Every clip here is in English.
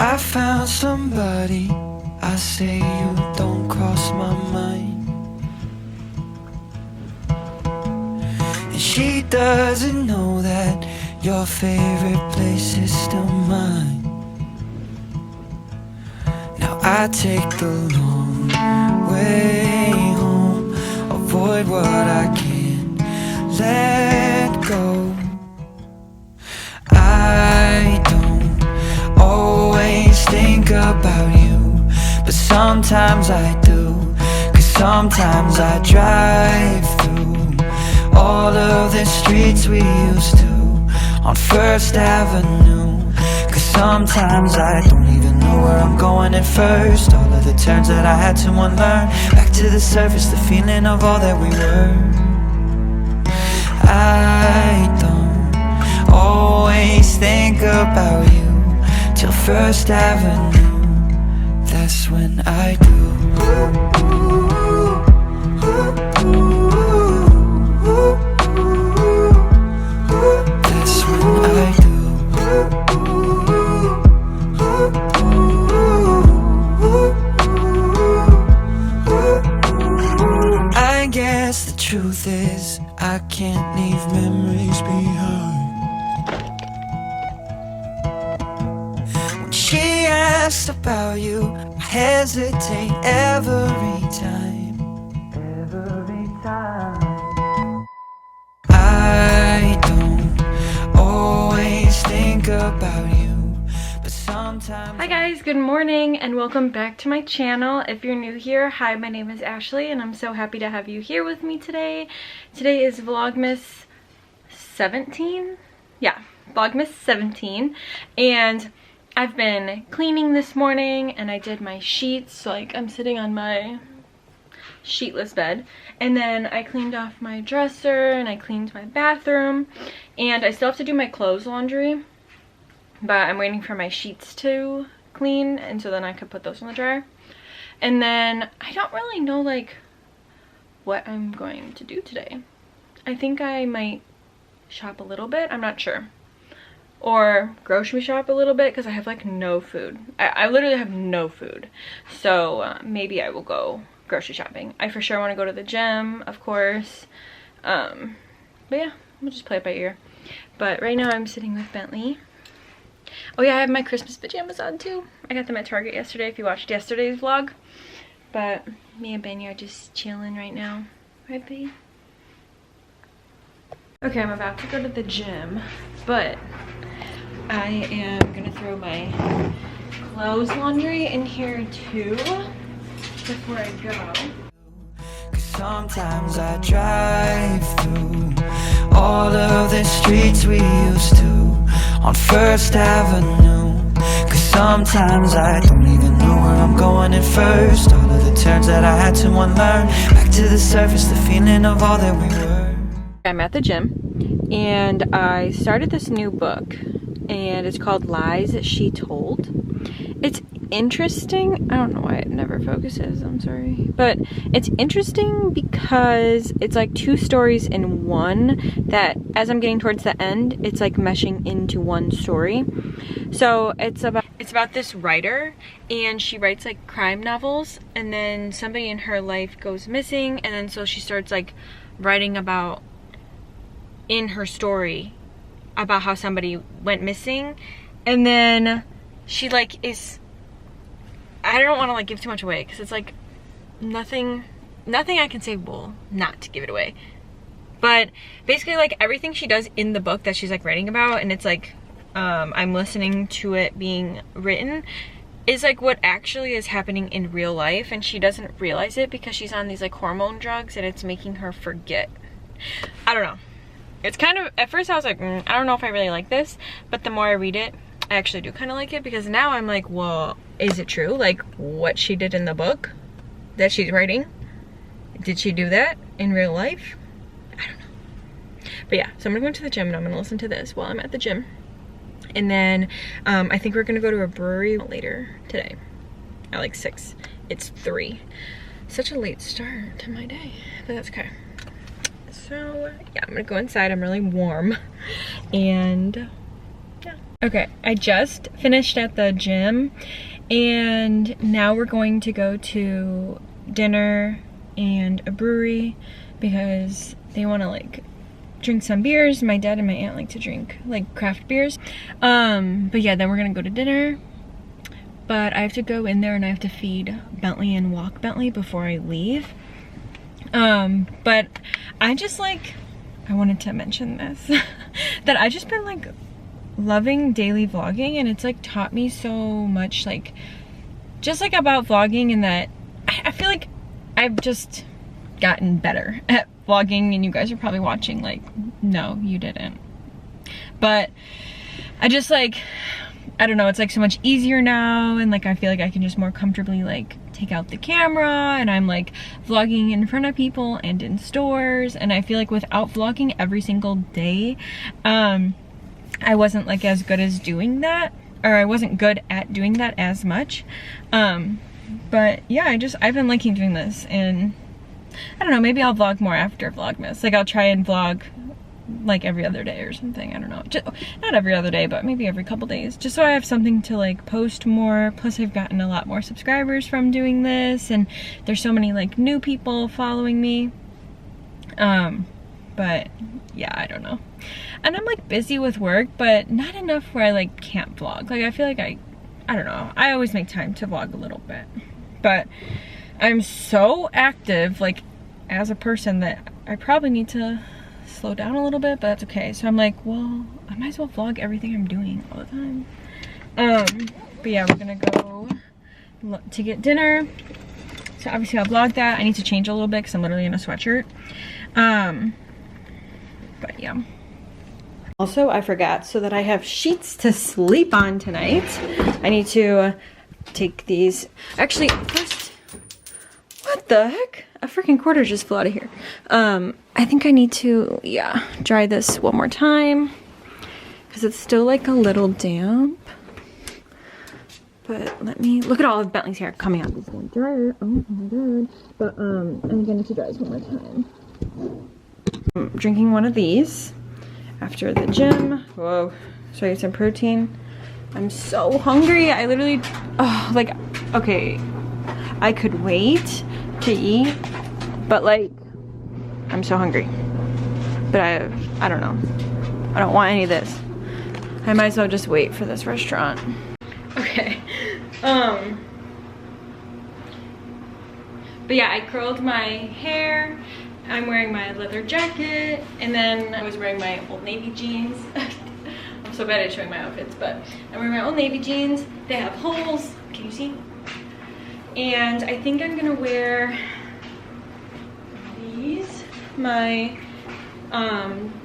I found somebody, I say you don't cross my mind. And she doesn't know that your favorite place is still mine. Now I take the long way home, avoid what I can't let go. I don't always think about you, but sometimes I do, 'cause sometimes I drive through all of the streets we used to on First Avenue. 'Cause sometimes I don't even know where I'm going at first. All of the turns that I had to unlearn, back to the surface, the feeling of all that we were. I don't always think about you till First Avenue, that's when I do. That's when I do. I guess the truth is I can't leave memories behind. When she asks about you, I hesitate every time. Every time. I don't always think about you, but sometimes. Hi guys, good morning and welcome back to my channel. If you're new here, hi, my name is Ashley and I'm so happy to have you here with me today. Today is Vlogmas 17? Yeah, Vlogmas 17. And I've been cleaning this morning and I did my sheets, like I'm sitting on my sheetless bed, and then I cleaned off my dresser and I cleaned my bathroom, and I still have to do my clothes laundry, but I'm waiting for my sheets to clean and so then I could put those in the dryer. And then I don't really know like what I'm going to do today. I think I might shop a little bit, I'm not sure, or grocery shop a little bit because I have like no food. I literally have no food, so maybe I will go grocery shopping. I for sure want to go to the gym, of course, but yeah, we'll just play it by ear. But right now I'm sitting with Bentley. Oh yeah, I have my Christmas pajamas on too. I got them at Target yesterday if you watched yesterday's vlog. But me and Benny are just chilling right now. Right, babe? Okay, I'm about to go to the gym, but I am gonna throw my clothes laundry in here too before I go. 'Cause sometimes I drive through all of the streets we used to on First Avenue. 'Cause sometimes I don't even know where I'm going at first. All of the turns that I had to unlearn, back to the surface, the feeling of all that we were. I'm at the gym and I started this new book and it's called Lies She Told. It's interesting. I don't know why it never focuses, I'm sorry, but it's interesting because it's like two stories in one that as I'm getting towards the end, it's like meshing into one story. So it's about this writer, and she writes like crime novels, and then somebody in her life goes missing, and then so she starts like writing about in her story about how somebody went missing, and then she like is, I don't want to like give too much away because it's like nothing I can say will not give it away, but basically like everything she does in the book that she's like writing about, and it's like I'm listening to it being written, is like what actually is happening in real life, and she doesn't realize it because she's on these like hormone drugs and it's making her forget. I don't know. It's kind of, at first I was like, I don't know if I really like this, but the more I read it, I actually do kind of like it, because now I'm like, well, is it true? Like what she did in the book that she's writing, did she do that in real life? I don't know. But yeah, so I'm gonna go to the gym and I'm gonna listen to this while I'm at the gym. And then I think we're gonna go to a brewery later today at like 6. It's 3. Such a late start to my day, but that's okay. So yeah, I'm gonna go inside. I'm really warm, and yeah. Okay, I just finished at the gym and now we're going to go to dinner and a brewery because they want to like drink some beers. My dad and my aunt like to drink like craft beers. But yeah, then we're gonna go to dinner. But I have to go in there and I have to feed Bentley and walk Bentley before I leave. But I just like, I wanted to mention this, that I just been like loving daily vlogging, and it's like taught me so much, like just like about vlogging, and that I feel like I've just gotten better at vlogging, and you guys are probably watching like, no, you didn't. But I just like, I don't know, it's like so much easier now, and like I feel like I can just more comfortably like take out the camera, and I'm like vlogging in front of people and in stores, and I feel like without vlogging every single day, I wasn't like as good as doing that, or I wasn't good at doing that as much. But yeah, I've been liking doing this, and I don't know, maybe I'll vlog more after Vlogmas. Like I'll try and vlog like every other day or something, I don't know. Just, not every other day, but maybe every couple days, just so I have something to like post more. Plus I've gotten a lot more subscribers from doing this, and there's so many like new people following me. But yeah, I don't know. And I'm like busy with work, but not enough where I like can't vlog. Like I feel like I don't know, I always make time to vlog a little bit, but I'm so active like as a person that I probably need to slow down a little bit, but that's okay. So I'm like, well, I might as well vlog everything I'm doing all the time. But yeah, we're gonna go to get dinner. So obviously I'll vlog that. I need to change a little bit because I'm literally in a sweatshirt. But yeah. Also, I forgot, so that I have sheets to sleep on tonight, I need to take these. Actually, first, what the heck? A freaking quarter just flew out of here. I think I need to, yeah, dry this one more time because it's still like a little damp. But let me, look at all of Bentley's hair coming out this one dryer. Oh my god. But I'm gonna need to dry this one more time. I'm drinking one of these after the gym. Whoa, so I get some protein. I'm so hungry. I literally, oh, like, okay, I could wait to eat, but like, I'm so hungry. But I don't know. I don't want any of this. I might as well just wait for this restaurant. Okay. But yeah, I curled my hair. I'm wearing my leather jacket, and then I was wearing my Old Navy jeans. I'm so bad at showing my outfits, but I'm wearing my Old Navy jeans. They have holes, can you see? And I think I'm gonna wear these, my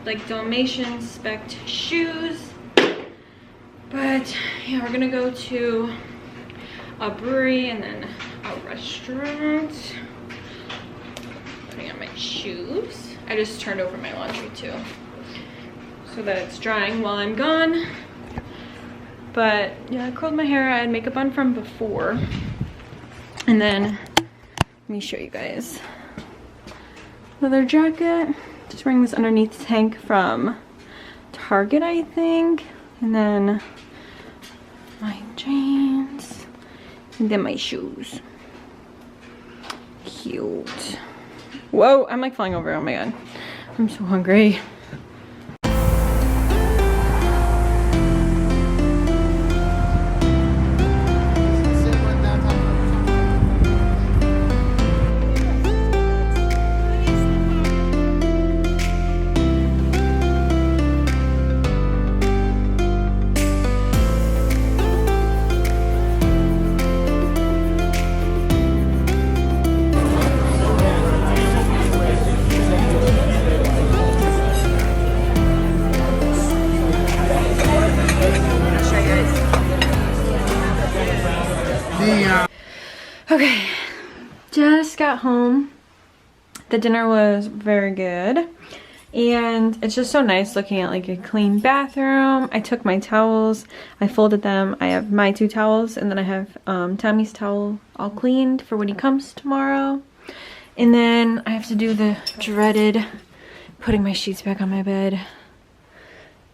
like Dalmatian spec shoes. But yeah, we're gonna go to a brewery and then a restaurant. Putting on my shoes. I just turned over my laundry too, so that it's drying while I'm gone. But yeah, I curled my hair. I had makeup on from before. And then, let me show you guys. Leather jacket. Just wearing this underneath tank from Target, I think. And then my jeans. And then my shoes. Cute. Whoa, I'm like flying over. Oh my god. I'm so hungry. Okay, just got home. The dinner was very good, and it's just so nice looking at like a clean bathroom. I took my towels, I folded them. I have my 2 towels, and then I have Tommy's towel all cleaned for when he comes tomorrow. And then I have to do the dreaded putting my sheets back on my bed.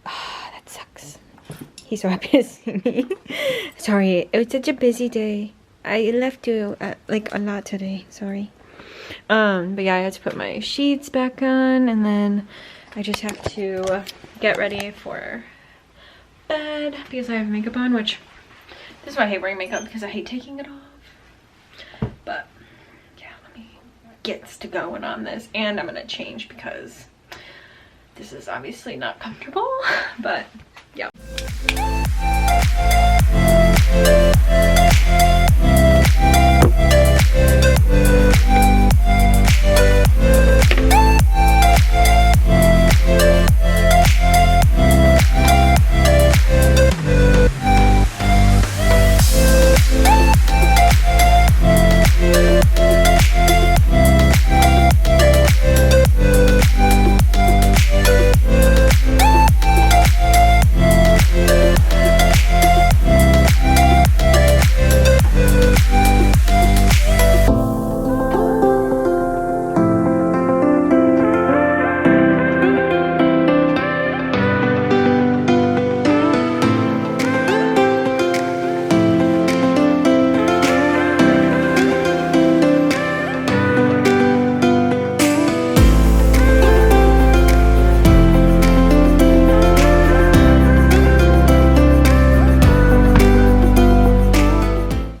Ah, that sucks. He's so happy to see me. Sorry, it was such a busy day. I left you like a lot today. Sorry. But yeah, I had to put my sheets back on, and then I just have to get ready for bed because I have makeup on, which this is why I hate wearing makeup, because I hate taking it off. But yeah, let me get to going on this, and I'm gonna change because this is obviously not comfortable, but yeah.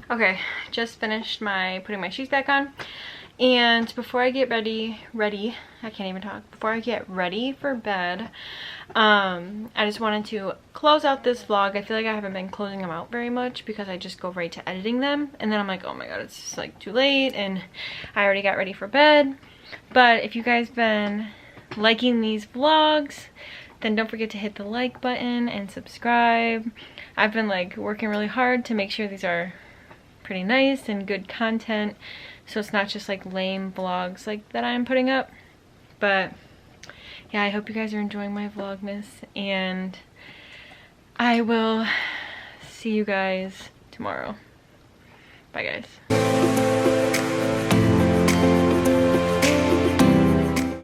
Okay, just finished putting my sheets back on, and before I get ready, I can't even talk, before I get ready for bed, I just wanted to close out this vlog. I feel like I haven't been closing them out very much because I just go right to editing them, and then I'm like, oh my god, it's just like too late, and I already got ready for bed. But if you guys been liking these vlogs, then don't forget to hit the like button and subscribe. I've been like working really hard to make sure these are pretty nice and good content, so it's not just like lame vlogs like that I'm putting up. But yeah, I hope you guys are enjoying my Vlogmas, and I will see you guys tomorrow. Bye guys.